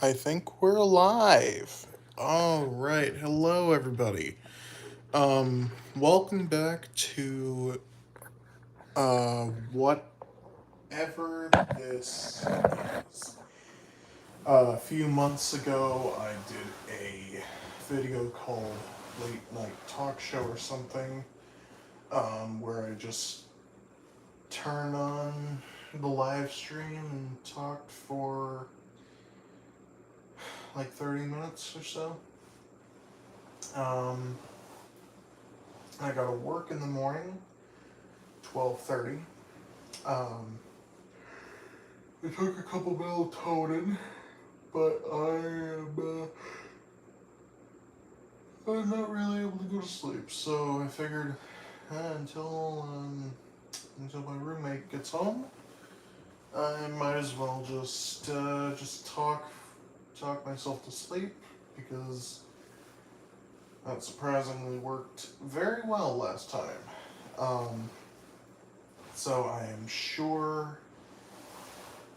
I think we're live. All right. Hello, everybody. Welcome back to whatever this is. A few months ago, I did a video called Late Night Talk Show or something, where I just turned on the live stream and talked for like 30 minutes or so. Um, I got to work in the morning, 12:30. Um, I took a couple melatonin, but I'm not really able to go to sleep. So I figured until my roommate gets home, I might as well just talk myself to sleep because that surprisingly worked very well last time. Um, so I am sure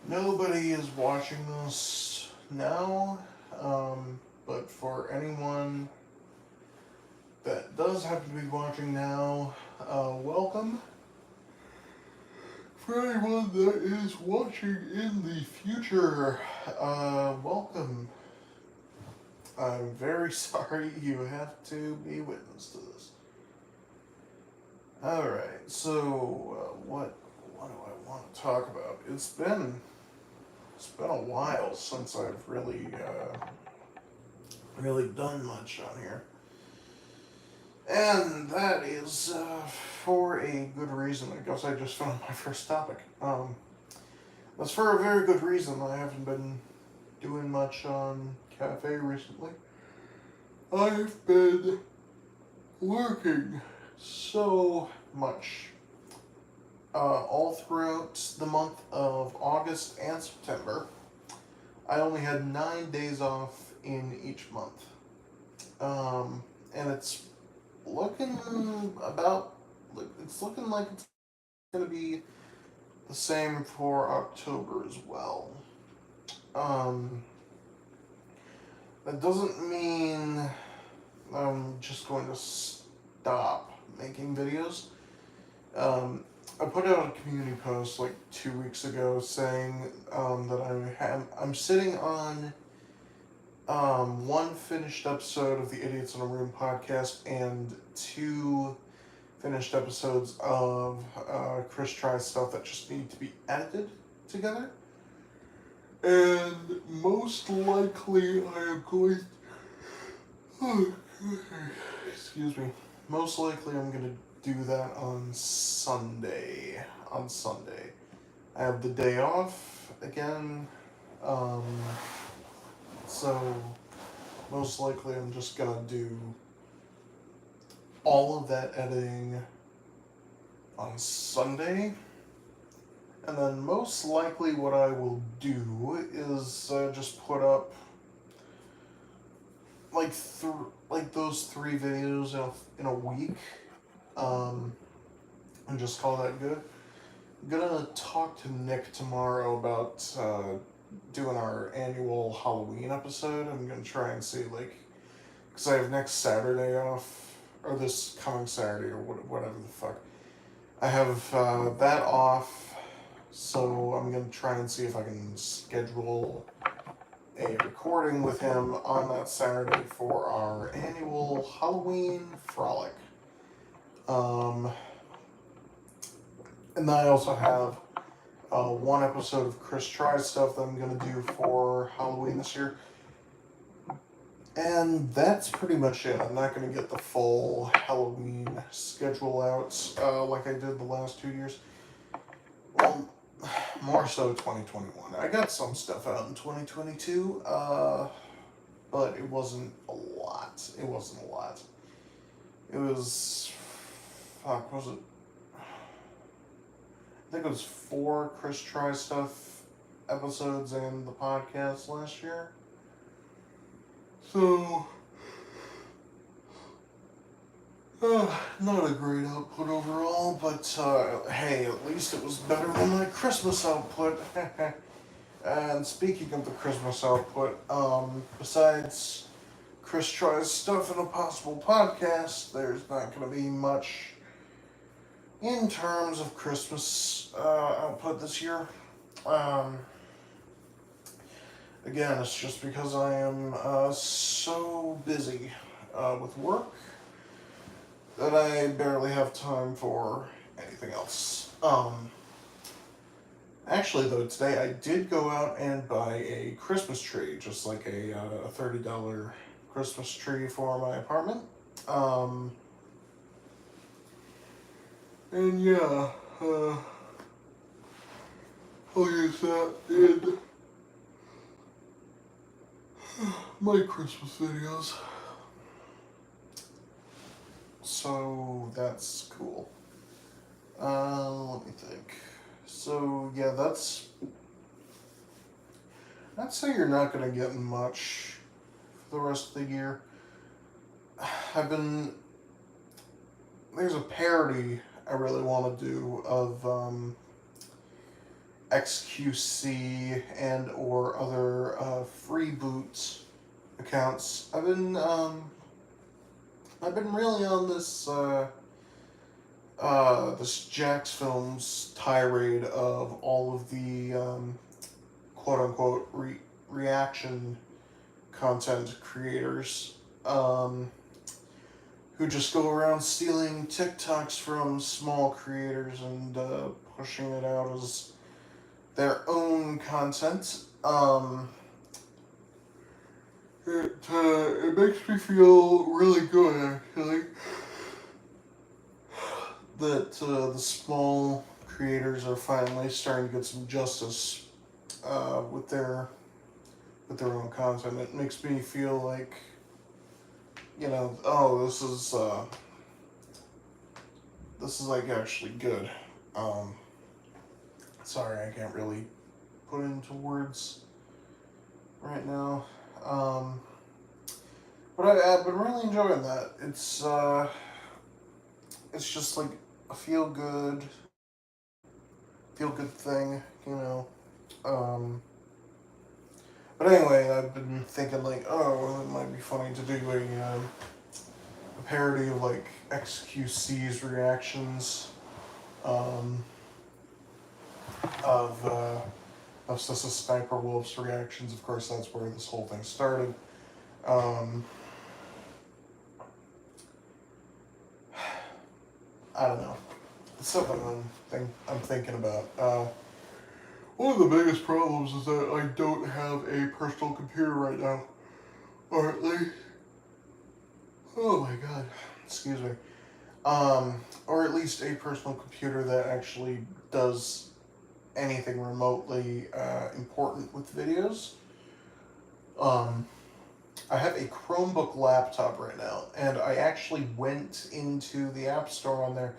nobody is watching this now, but for anyone that does happen to be watching now, welcome. For anyone that is watching in the future, welcome. I'm very sorry you have to be witness to this. All right, so what do I want to talk about? It's been a while since I've really done much on here. And that is for a good reason. I guess I just found my first topic. That's for a very good reason. I haven't been doing much on C.A.F.E recently. I've been working so much all throughout the month of August and September. I only had 9 days off in each month. And looking about it's looking like it's going to be the same for October as well. Um, that doesn't mean I'm just going to stop making videos. I put out a community post like 2 weeks ago saying that I'm sitting on one finished episode of the Idiots in a Room podcast and two finished episodes of Chris Tries stuff that just need to be edited together. And most likely I am going. Oh, excuse me. Most likely I'm going to do that on Sunday. On Sunday. I have the day off again. Um, so most likely I'm just going to do all of that editing on Sunday. And then most likely what I will do is just put up like those three videos in a week, and just call that good. I'm gonna talk to Nick tomorrow about doing our annual Halloween episode. I'm gonna try and see because I have next Saturday off, or this coming Saturday, or whatever the fuck. I have that off, so I'm gonna try and see if I can schedule a recording with him on that Saturday for our annual Halloween frolic. Um, and then I also have one episode of Chris Tries stuff that I'm going to do for Halloween this year. And that's pretty much it. I'm not going to get the full Halloween schedule out like I did the last 2 years. Well, more so 2021. I got some stuff out in 2022, but it wasn't a lot. It wasn't a lot. It was. Fuck, was it? I think it was 4 Chris Try Stuff episodes and the podcast last year. So, not a great output overall, but hey, at least it was better than my Christmas output. And speaking of the Christmas output, besides Chris tries stuff in a possible podcast, there's not going to be much in terms of Christmas output this year. Um, Again, it's just because I am so busy with work that I barely have time for anything else. Actually, though, today I did go out and buy a Christmas tree, just like a $30 Christmas tree for my apartment. Um, and yeah, I'll use that in my Christmas videos. So that's cool. Let me think. So yeah, I'd say you're not gonna get much for the rest of the year. I've been there's a parody I really want to do of XQC and or other freeboot accounts. I've been really on this Jax Films tirade of all of the quote unquote reaction content creators who just go around stealing TikToks from small creators and pushing it out as their own content. It makes me feel really good actually that the small creators are finally starting to get some justice with their own content. It makes me feel like, oh, this is like actually good. Um, Sorry, I can't really put it into words right now. Um, but I've been really enjoying that. It's just like a feel good thing, you know. Um, but anyway, I've been thinking like, oh, it might be funny to do a parody of like XQC's reactions um, of Sniper Wolf's reactions. Of course, that's where this whole thing started. Um, I don't know. It's something I'm thinking about. One of the biggest problems is that I don't have a personal computer right now, or at least, oh my god, excuse me. Or at least a personal computer that actually does anything remotely important with videos. Um, I have a Chromebook laptop right now, and I actually went into the App Store on there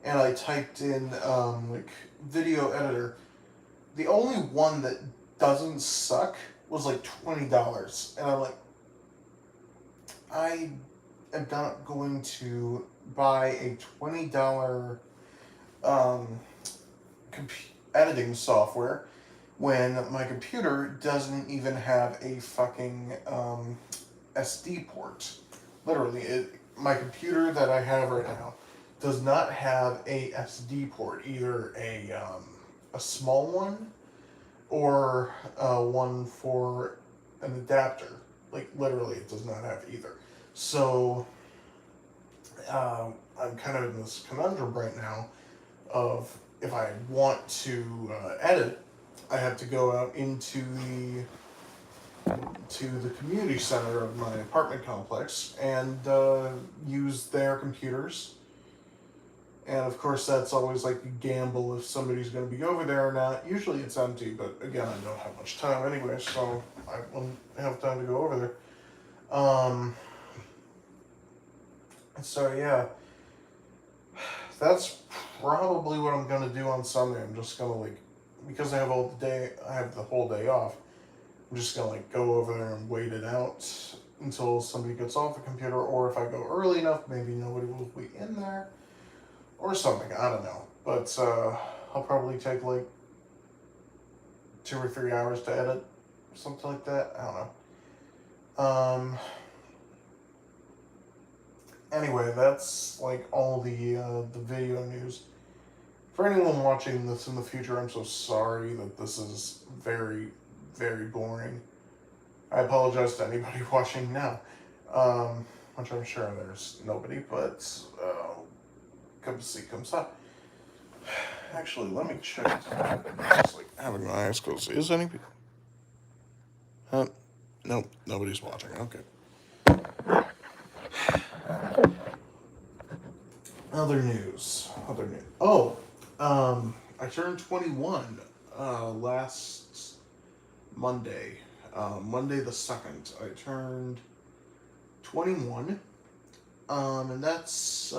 and I typed in like video editor. The only one that doesn't suck was like $20, and I'm like, I am not going to buy a $20 um, editing software when my computer doesn't even have a fucking SD port. Literally, my computer that I have right now does not have a SD port, either a small one or one for an adapter. Like literally, it does not have either. So I'm kind of in this conundrum right now of if I want to edit, I have to go out to the community center of my apartment complex and use their computers. And of course, that's always like a gamble if somebody's going to be over there or not. Usually it's empty, but again, I don't have much time anyway, so I won't have time to go over there. So yeah, that's probably what I'm gonna do on Sunday. I'm just gonna like, because I have the whole day off. I'm just gonna like go over there and wait it out until somebody gets off the computer, or if I go early enough, maybe nobody will be in there, or something. I don't know, but I'll probably take like 2 or 3 hours to edit, something like that. I don't know. Anyway, that's like all the video news. For anyone watching this in the future, I'm so sorry that this is very, very boring. I apologize to anybody watching now, which I'm sure there's nobody, but come see, come stop. Actually, let me check. Just like having my eyes closed. Is anybody? Nope, nobody's watching. Okay. Other news. Oh, I turned 21 last Monday. Monday the 2nd. I turned 21. And that's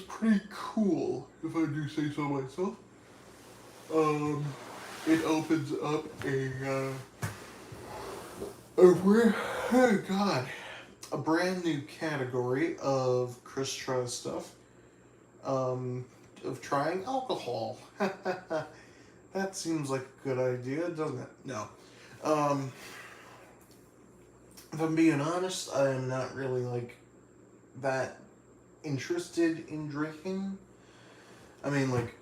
pretty cool, if I do say so myself. It opens up a brand new category of Chris tries stuff. Of trying alcohol. That seems like a good idea, doesn't it? No. If I'm being honest, I am not really like that interested in drinking. I mean, like,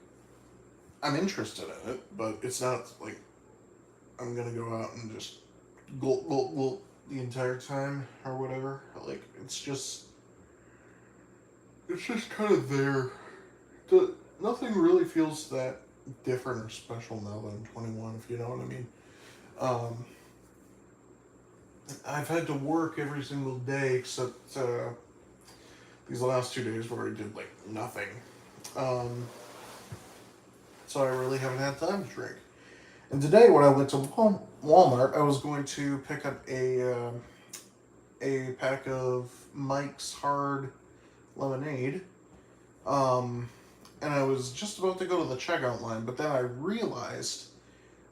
I'm interested in it, but it's not like I'm gonna go out and just gulp, gulp, gulp the entire time or whatever. Like, it's just kind of there. Nothing really feels that different or special now that I'm 21, if you know what I mean. I've had to work every single day except these last 2 days where I did like nothing. So I really haven't had time to drink. And today, when I went to Walmart, I was going to pick up a pack of Mike's Hard Lemonade. And I was just about to go to the checkout line, but then I realized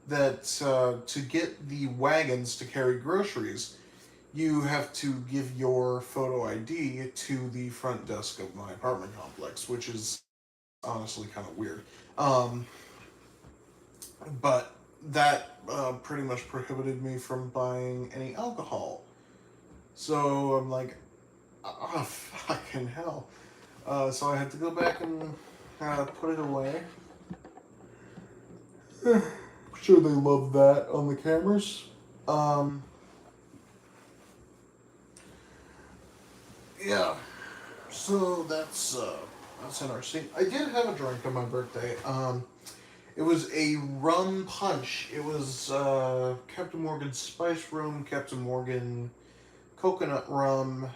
that to get the wagons to carry groceries, you have to give your photo ID to the front desk of my apartment complex, which is honestly kind of weird. But that pretty much prohibited me from buying any alcohol. So I'm like, oh, fucking hell. So I had to go back and put it away. I'm sure they love that on the cameras. Yeah. So that's interesting. I did have a drink on my birthday. It was a rum punch. It was Captain Morgan spice rum, Captain Morgan coconut rum,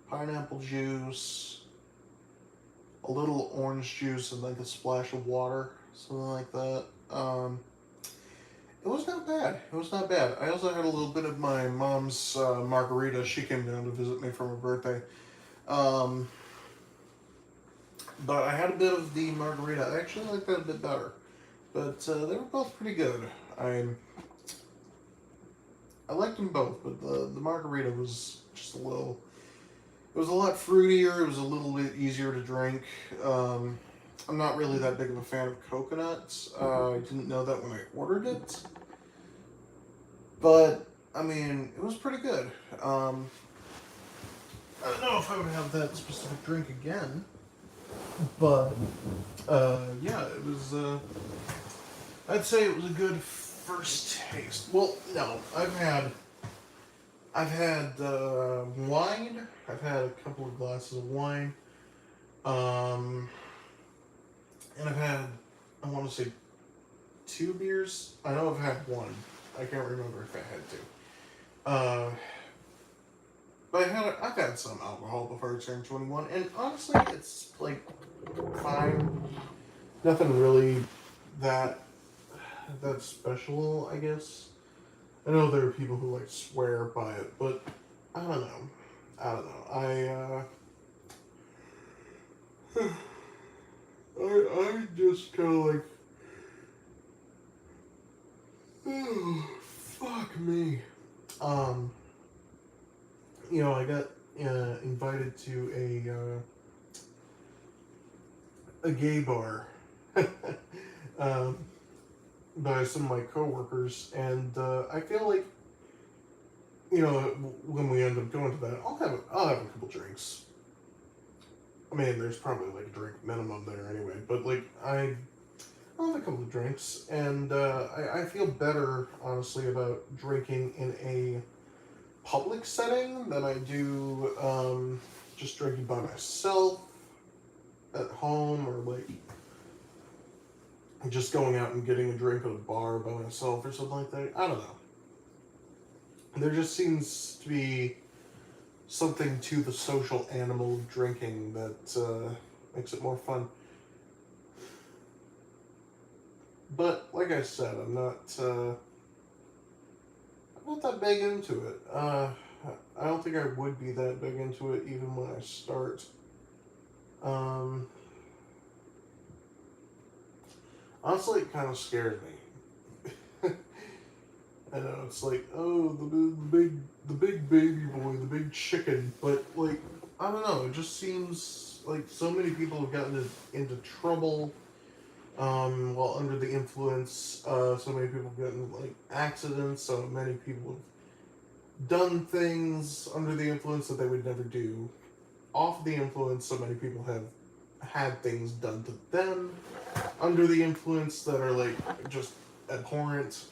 pineapple juice, a little orange juice, and like a splash of water, something like that. It was not bad. It was not bad. I also had a little bit of my mom's margarita. She came down to visit me for my birthday. But I had a bit of the margarita. I actually like that a bit better. But they were both pretty good. I liked them both, but the margarita was just a little... It was a lot fruitier. It was a little bit easier to drink. I'm not really that big of a fan of coconuts. I didn't know that when I ordered it. But, I mean, it was pretty good. I don't know if I would have that specific drink again. But, yeah, it was, I'd say it was a good first taste. Well, no, I've had wine. I've had a couple of glasses of wine. And I've had, I want to say 2 beers. I know I've had one. I can't remember if I had 2. But I've had some alcohol before I turned 21, and honestly, it's like fine. Nothing really that special, I guess. I know there are people who like swear by it, but I don't know. I just kind of like, oh, fuck me. I got invited to a gay bar. um, by some of my coworkers, and I feel like when we end up going to that, I'll have a couple drinks. I mean, there's probably like a drink minimum there anyway, but like I'll have a couple of drinks, and I feel better honestly about drinking in a public setting than I do just drinking by myself at home, or like just going out and getting a drink at a bar by myself or something like that. I don't know. There just seems to be something to the social animal of drinking that makes it more fun. But like I said, I'm not that big into it. I don't think I would be that big into it even when I start. Um, Honestly, it kind of scares me. I know it's like, oh, the big baby boy, the big chicken, but like, I don't know. It just seems like so many people have gotten into trouble while under the influence. So many people have gotten like accidents. So many people have done things under the influence that they would never do off the influence. So many people have had things done to them under the influence that are like just abhorrent.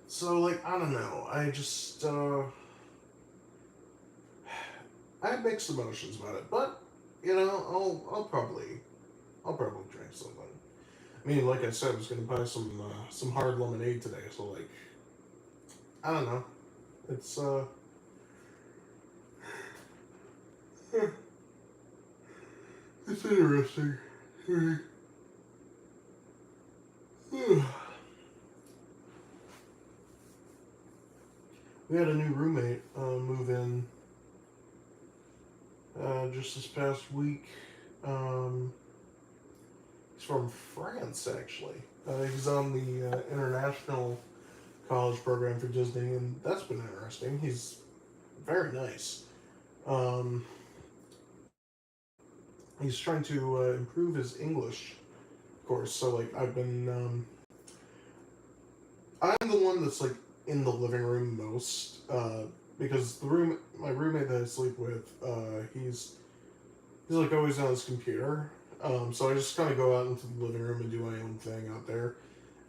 So like I don't know. I have mixed emotions about it, but I'll probably drink something. I mean, like I said, I was gonna buy some hard lemonade today, so like I don't know. It's it's interesting. We had a new roommate move in just this past week. Um, he's from France, actually. He's on the international college program for Disney, and that's been interesting. He's very nice. Um, he's trying to improve his English, of course. So like I'm the one that's like in the living room most because my roommate that I sleep with, he's like always on his computer. So I just kind of go out into the living room and do my own thing out there.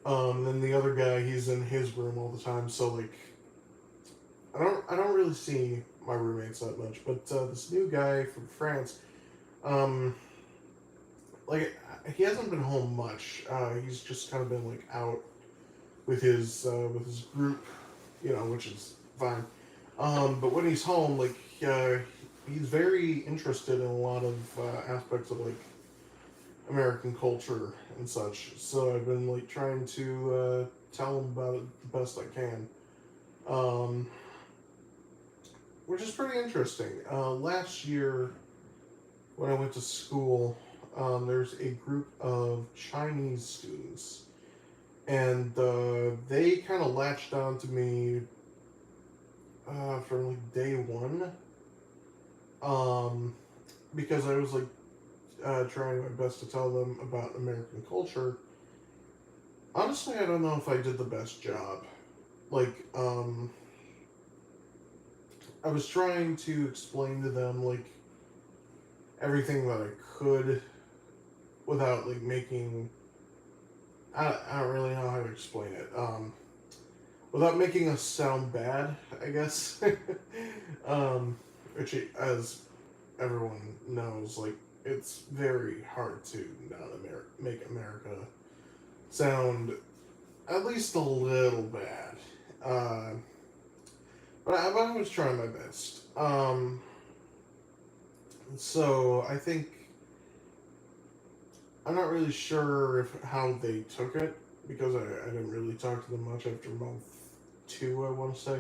Then the other guy, he's in his room all the time. So like I don't really see my roommates that much. But this new guy from France, um, like he hasn't been home much. He's just kind of been like out with his group, which is fine. But when he's home, like he's very interested in a lot of aspects of like American culture and such. So I've been like trying to tell him about it the best I can, um, which is pretty interesting. Last year when I went to school, there's a group of Chinese students, and they kind of latched on to me from like day one, um, because I was like trying my best to tell them about American culture. Honestly, I don't know if I did the best job. Like, I was trying to explain to them like everything that I could without like making. I don't really know how to explain it. Without making us sound bad, I guess. Which, as everyone knows, like it's very hard to make America sound at least a little bad. Uh, but I was trying my best. So I think I'm not really sure if how they took it because I didn't really talk to them much after month two. I want to say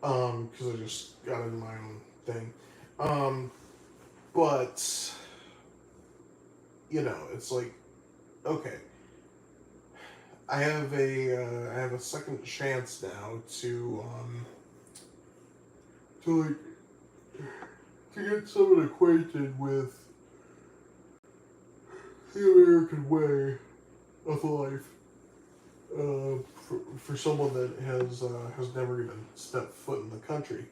because I just got into my own thing. Um, but it's like okay, I have a second chance now to like to get someone acquainted with the American way of life. For someone that has never even stepped foot in the country,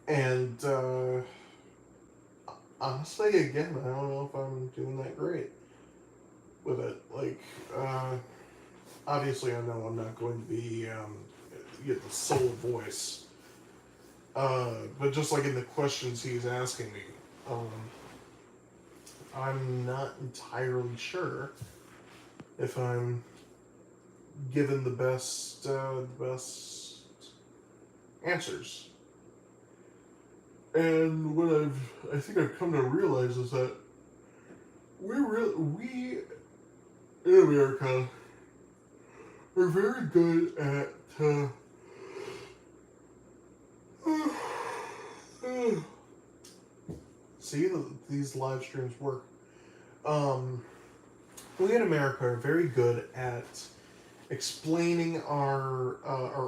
and honestly, again, I don't know if I'm doing that great with it. Like, obviously, I know I'm not going to be get the sole voice, but just like in the questions he's asking me, um, I'm not entirely sure if I'm given the best answers. And what I think I've come to realize is that we in America are very good at see these live streams work. Um, we in America are very good at explaining our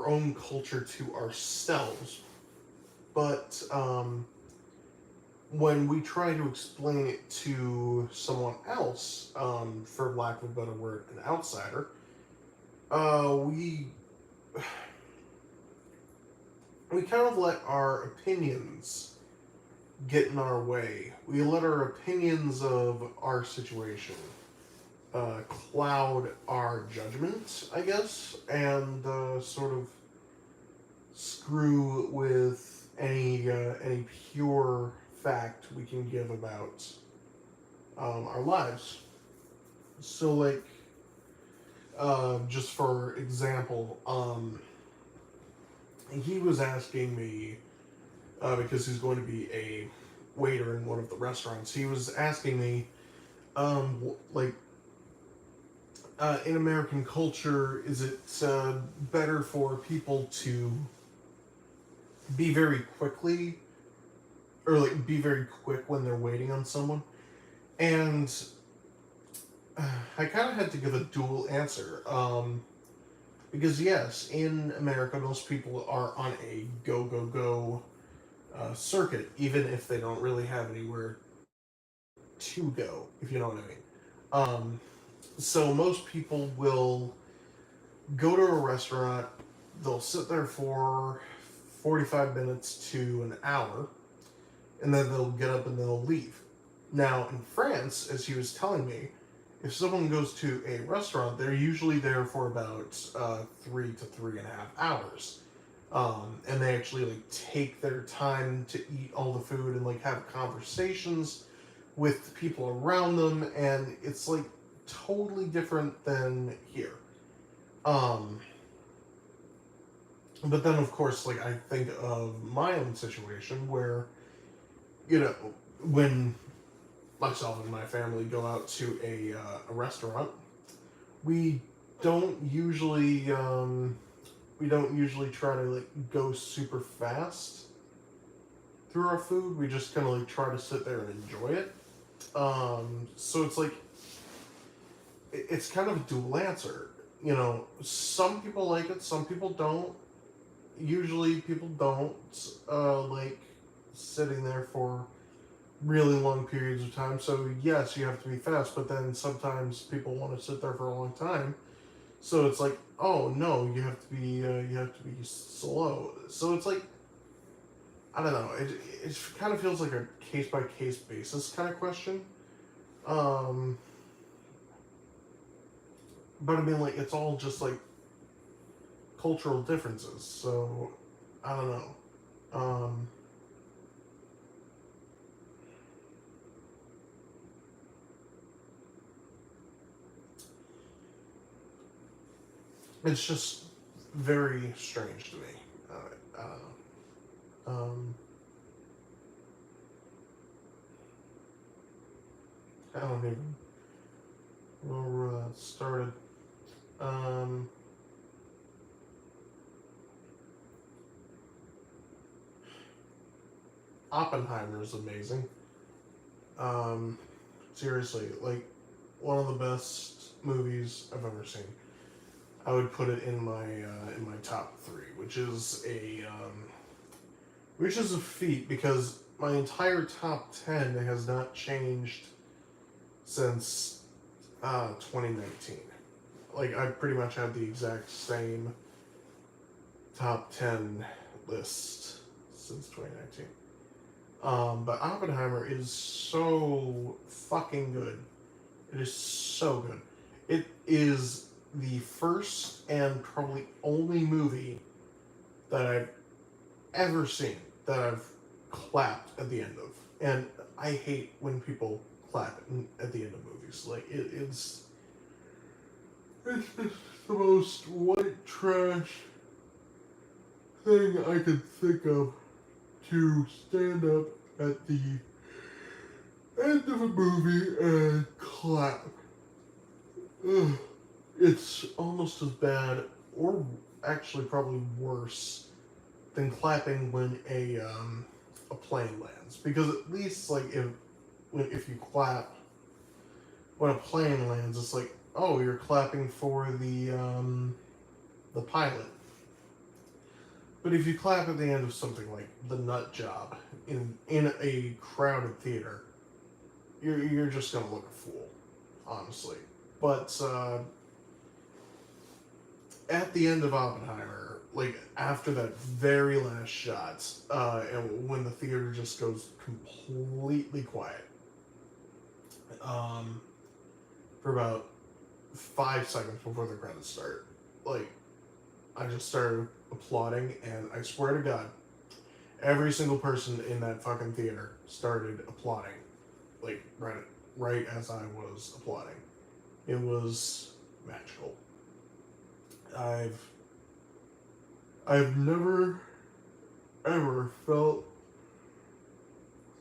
own culture to ourselves, but when we try to explain it to someone else, for lack of a better word, an outsider, we kind of let our opinions get in our way. We let our opinions of our situation cloud our judgment, I guess, and sort of screw with any pure fact we can give about our lives. So, like, just for example, he was asking me because he's going to be a waiter in one of the restaurants. He was asking me, like, in American culture, is it better for people to be very quickly, or like be very quick when they're waiting on someone? And I kind of had to give a dual answer. Because yes, in America, most people are on a go go go circuit, even if they don't really have anywhere to go, if you know what I mean. So most people will go to a restaurant, they'll sit there for 45 minutes to an hour, and then they'll get up and they'll leave. Now, in France, as he was telling me, if someone goes to a restaurant, they're usually there for about 3 to 3.5 hours. And they actually like take their time to eat all the food and like have conversations with the people around them, and it's like totally different than here. Um, but then, of course, like I think of my own situation where, you know, when myself and my family go out to a restaurant, we don't usually we don't usually try to like go super fast through our food. We just kind of like try to sit there and enjoy it. So it's like it's kind of a dual answer. You know, some people like it, some people don't. Usually, people don't like sitting there for really long periods of time. So yes, you have to be fast, but then sometimes people want to sit there for a long time. So it's like, oh no, you have to be slow. So it's like, I don't know. It kind of feels like a case by case basis kind of question. Um, but I mean, like it's all just like cultural differences. So I don't know. Um, it's just very strange to me. I don't know. I don't even know where that started. Um, Oppenheimer is amazing. Um, Seriously, like one of the best movies I've ever seen. I would put it in my top three, which is a feat because my entire top 10 has not changed since 2019. Like, I pretty much have the exact same top 10 list since 2019. But Oppenheimer is so fucking good. It is so good. It is the first and probably only movie that I've ever seen that I've clapped at the end of. And I hate when people clap at the end of movies. Like, it's just the most white trash thing I could think of to stand up at the end of a movie and clap. Ugh. It's almost as bad, or actually probably worse, than clapping when a plane lands. Because at least like if you clap when a plane lands, it's like, oh, you're clapping for the pilot. But if you clap at the end of something like The Nut Job in a crowded theater, you're just gonna look a fool, honestly. But at the end of Oppenheimer, like after that very last shot, and when the theater just goes completely quiet, for about 5 seconds before the credits start, like I just started applauding, and I swear to God, every single person in that fucking theater started applauding, like right as I was applauding. It was magical. I've never ever felt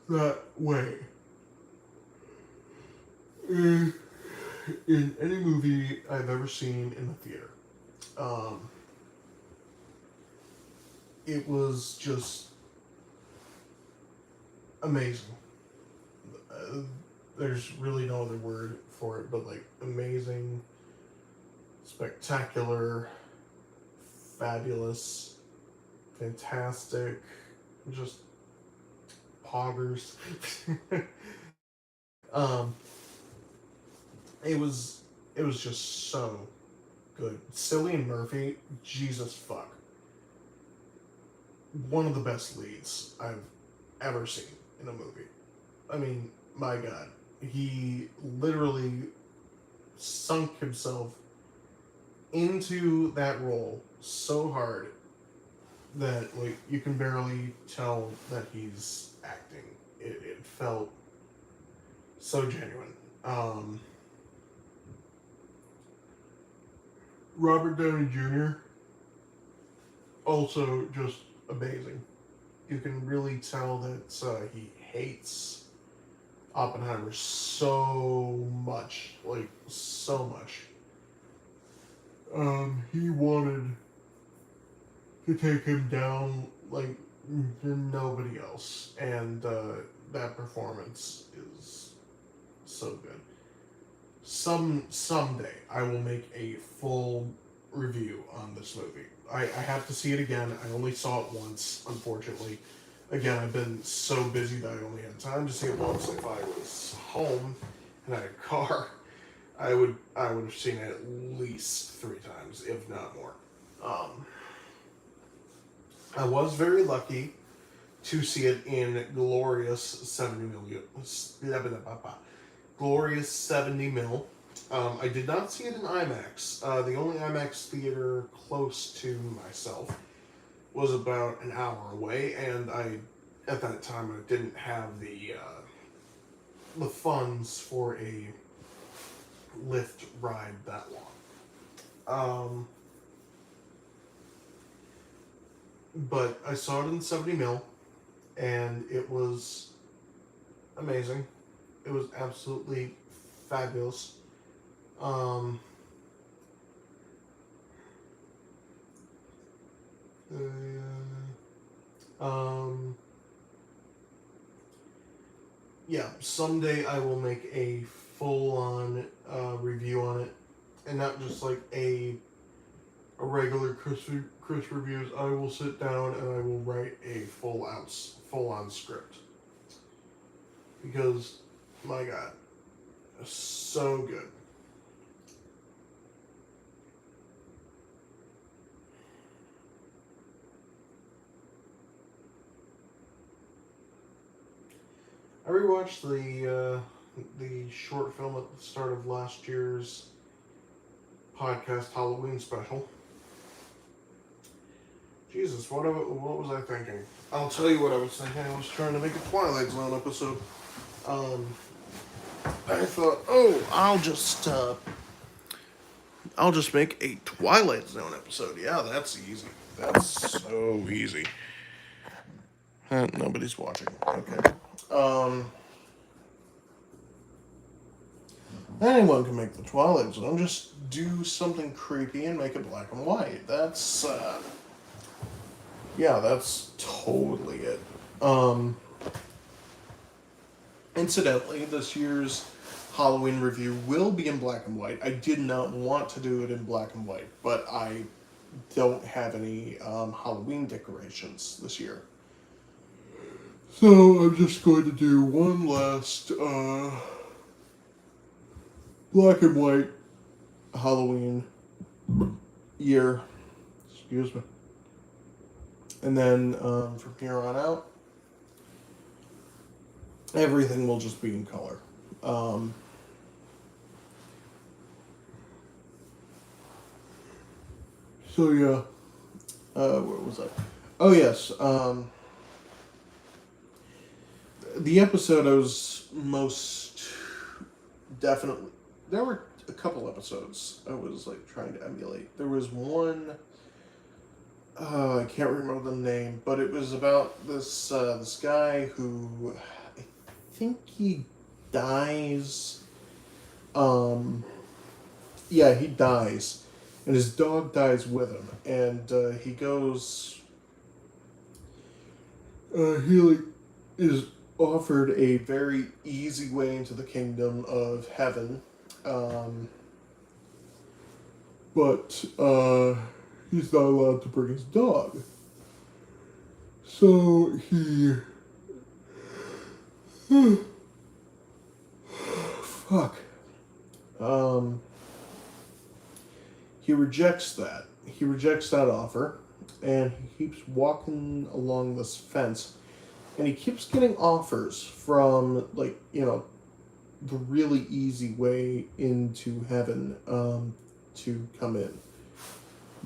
that way in any movie I've ever seen in the theater. Um, it was just amazing. There's really no other word for it but like amazing, spectacular, fabulous, fantastic, just poggers. um, it was just so good. Cillian Murphy, Jesus fuck, one of the best leads I've ever seen in a movie. I mean, my God, he literally sunk himself into that role so hard that like you can barely tell that he's acting. It felt so genuine. Robert Downey Jr. also just amazing. You can really tell that he hates Oppenheimer so much, like so much. He wanted to take him down like nobody else, and that performance is so good. Someday I will make a full review on this movie. I have to see it again. I only saw it once, unfortunately. Again, I've been so busy that I only had time to see it once. If I was home and I had a car, I would have seen it at least 3 times, if not more. I was very lucky to see it in glorious 70 million. Glorious 70 mil. I did not see it in IMAX. The only IMAX theater close to myself was about an hour away, and at that time, I didn't have the funds for a lift ride that long. But I saw it in 70 mil, and it was amazing. It was absolutely fabulous. Um, yeah, someday I will make a full-on review on it, and not just like a regular Chris reviews. I will sit down and I will write a full-on script, because my God, so good. I rewatched the short film at the start of last year's podcast Halloween special. Jesus, what was I thinking? I'll tell you what I was thinking. I was trying to make a Twilight Zone episode. Um, I thought, oh, I'll just make a Twilight Zone episode. Yeah, that's easy. That's so easy. Nobody's watching. Okay. Um, Anyone can make the Twilight Zone. Just do something creepy and make it black and white. Yeah, that's totally it. Um, Incidentally, this year's Halloween review will be in black and white. I did not want to do it in black and white, but I don't have any Halloween decorations this year. So I'm just going to do one last black and white Halloween year. Excuse me. And then from here on out, everything will just be in color. So yeah, where was I? Oh yes, the episode I was most definitely. There were a couple episodes I was like trying to emulate. There was one. I can't remember the name, but it was about this guy who I think he dies. Yeah, he dies, and his dog dies with him, and he goes. He like, is offered a very easy way into the kingdom of heaven, but he's not allowed to bring his dog. So he. Fuck. Um, he rejects that. He rejects that offer, and he keeps walking along this fence, and he keeps getting offers from, like, the really easy way into heaven to come in.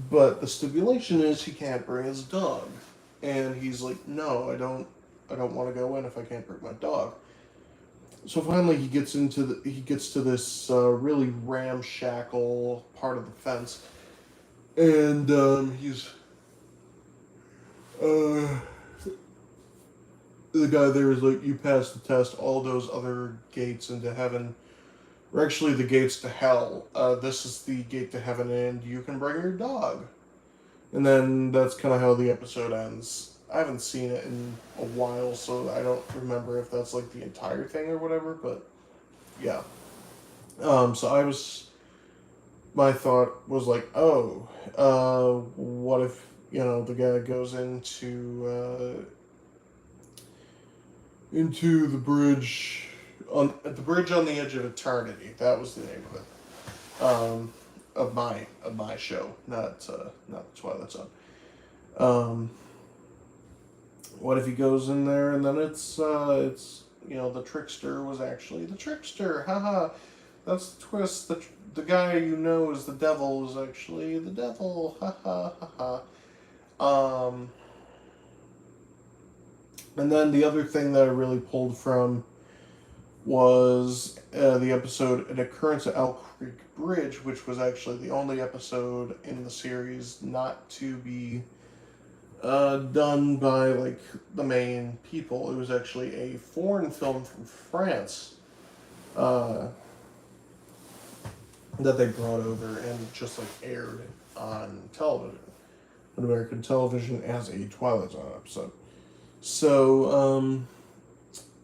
But the stipulation is he can't bring his dog. And he's like, no, I don't want to go in if I can't bring my dog. So finally he gets to this really ramshackle part of the fence. And he's the guy there is like, you passed the test, all those other gates into heaven are actually the gates to hell. This is the gate to heaven, and you can bring your dog. And then that's kind of how the episode ends. I haven't seen it in a while, so I don't remember if that's like the entire thing or whatever, but yeah. My thought was like, oh, what if, the guy goes into the bridge at the bridge on the edge of eternity. That was the name of it. Of my show, not the Twilight Zone. What if he goes in there and then it's the trickster was actually the trickster? Haha, that's the twist. The guy is the devil is actually the devil. Haha, haha. And then the other thing that I really pulled from was the episode An Occurrence at Owl Creek Bridge, which was actually the only episode in the series not to be done by like the main people. It was actually a foreign film from France that they brought over and just like aired on television, on American television, as a Twilight Zone episode. So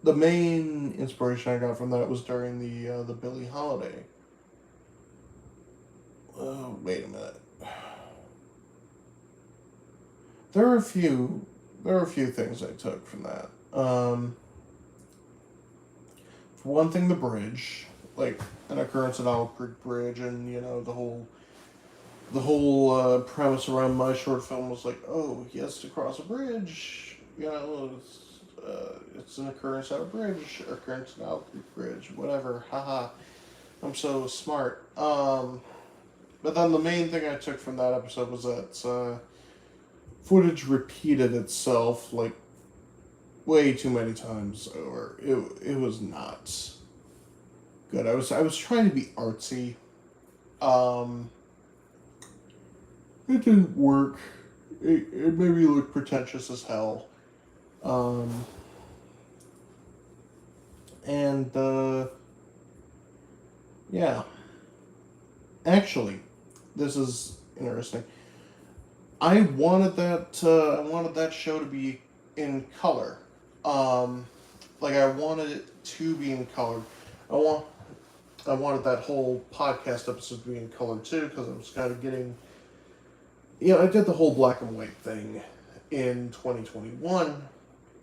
the main inspiration I got from that was during the Billie Holiday. Oh, wait a minute. There are a few things I took from that. For one thing, the bridge, like An Occurrence at Owl Creek Bridge, and the whole premise around my short film was like, oh, he has to cross a bridge, It's an occurrence at a bridge, occurrence at a bridge, whatever. Haha. I'm so smart. But then the main thing I took from that episode was that footage repeated itself like way too many times over. It was not good. I was trying to be artsy. Um, it didn't work. It made me look pretentious as hell. Um, and yeah, actually, this is interesting. I wanted that show to be in color. Um, like I wanted it to be in color. I want I wanted that whole podcast episode to be in color too because I was kind of getting, I did the whole black and white thing in 2021.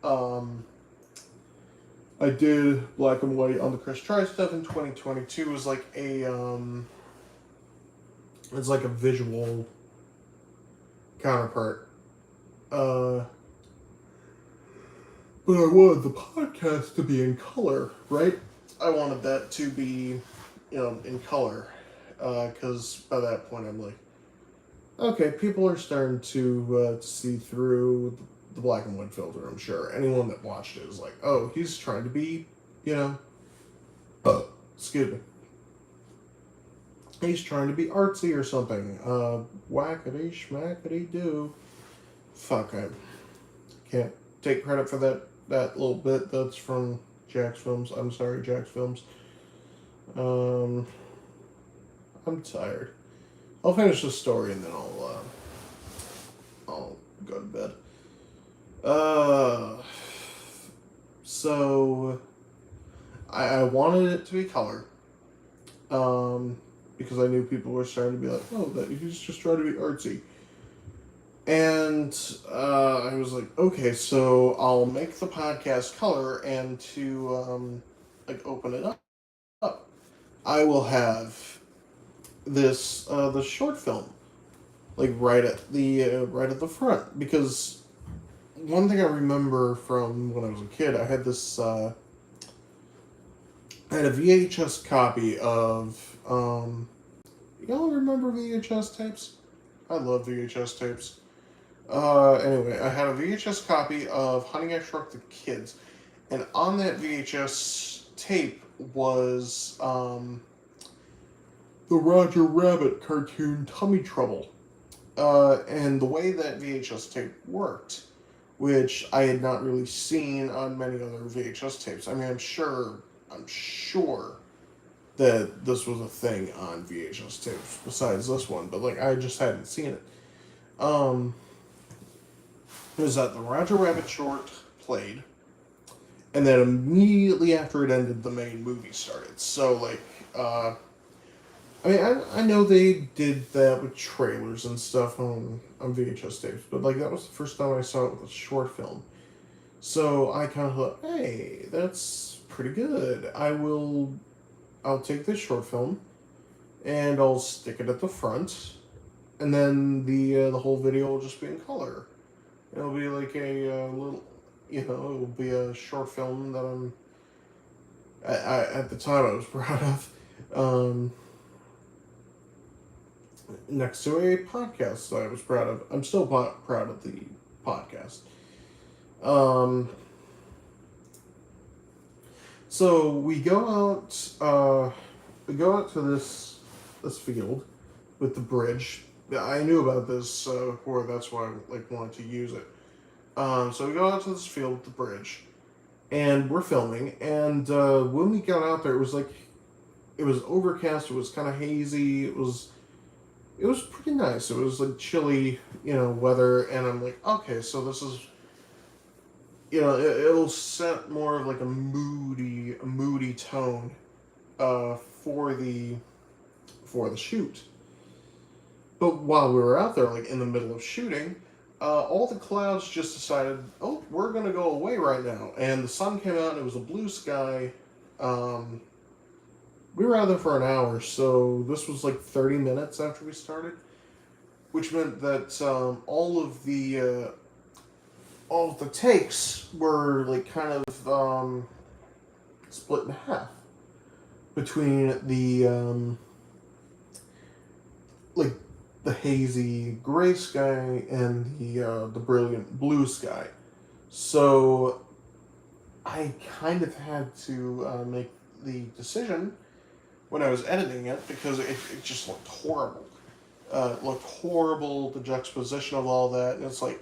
Um, I did black and white on the Chris Try stuff in 2022. Was like it's like a visual counterpart. Uh, but I wanted the podcast to be in color, right? I wanted that to be, in color. Because by that point I'm like, okay, people are starting to see through the black and white filter, I'm sure. Anyone that watched it is like, oh, he's trying to be, excuse me. He's trying to be artsy or something. Whackity schmackity do. Fuck, I can't take credit for that little bit. That's from Jack's Films. I'm sorry, Jack's Films. I'm tired. I'll finish the story and then I'll go to bed. So I wanted it to be color. Because I knew people were starting to be like, oh, that he's just trying to be artsy. And I was like, okay, so I'll make the podcast color, and to open it up, I will have this the short film right at the front, because one thing I remember from when I was a kid, I had this I had a VHS copy of y'all remember VHS tapes? I love VHS tapes. Anyway, I had a VHS copy of Honey, I Shrunk the Kids, and on that VHS tape was the Roger Rabbit cartoon Tummy Trouble. And the way that VHS tape worked, which I had not really seen on many other VHS tapes. I mean, I'm sure that this was a thing on VHS tapes besides this one, but I just hadn't seen it. Was that the Roger Rabbit short played, and then immediately after it ended, the main movie started. So I mean, I know they did that with trailers and stuff on VHS tapes, but that was the first time I saw it with a short film. So I kind of thought, hey, that's pretty good. I'll take this short film, and I'll stick it at the front, and then the whole video will just be in color. It'll be like a little, it'll be a short film that at the time I was proud of. Next to a podcast that I was proud of. I'm still proud of the podcast. So we go out to this field with the bridge. I knew about this before. That's why I wanted to use it. So we go out to this field with the bridge, and we're filming. And when we got out there, it was overcast. It was kind of hazy. It was pretty nice. It was chilly, weather, and I'm like, okay, so this is, it'll set more of a moody tone, for the shoot. But while we were out there, in the middle of shooting, all the clouds just decided, oh, we're gonna go away right now, and the sun came out, and it was a blue sky. We were out there for an hour, so this was 30 minutes after we started, which meant that all of the all of the takes were like kind of split in half between the like the hazy gray sky and the brilliant blue sky. So I kind of had to make the decision when I was editing it because it just looked horrible. It looked horrible, the juxtaposition of all that, and it's like,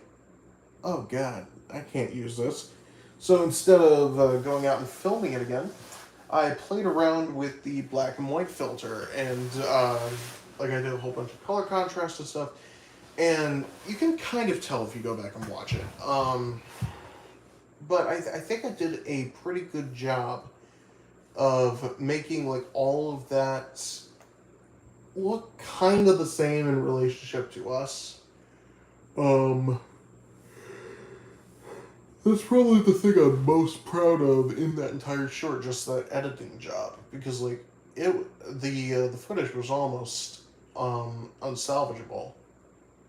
oh god, I can't use this. So instead of going out and filming it again, I played around with the black and white filter, and like I did a whole bunch of color contrast and stuff, and you can kind of tell if you go back and watch it. But I think I did a pretty good job of making like all of that look kind of the same in relationship to us. Um, that's probably the thing I'm most proud of in that entire short, just that editing job, because like the footage was almost unsalvageable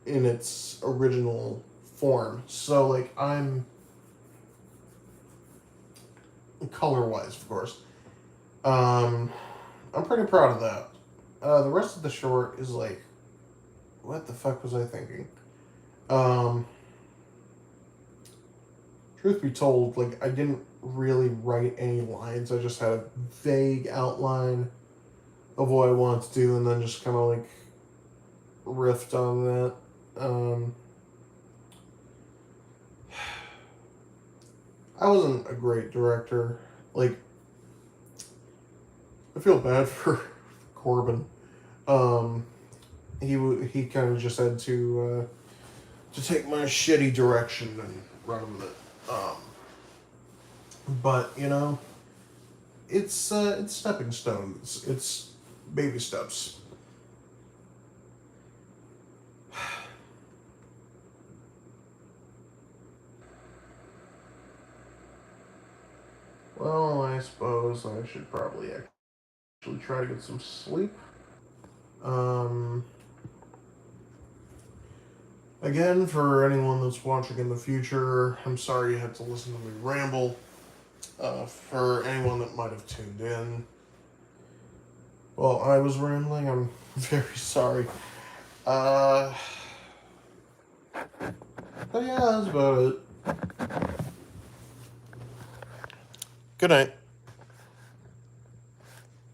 in its original form. So like color wise, of course. I'm pretty proud of that. The rest of the short is like, what the fuck was I thinking? Um, Truth be told, like I didn't really write any lines. I just had a vague outline of what I wanted to do, and then just kind of like riffed on that. I wasn't a great director. Like, I feel bad for Corbin. Um, he kind of just had to take my shitty direction and run with it. But you know, it's stepping stones. It's baby steps. Well, I suppose I should probably actually try to get some sleep. Um, Again, for anyone that's watching in the future, I'm sorry you had to listen to me ramble. For anyone that might have tuned in, well, I was rambling. I'm very sorry. Uh, but yeah, that's about it. Good night.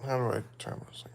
How do I turn this thing?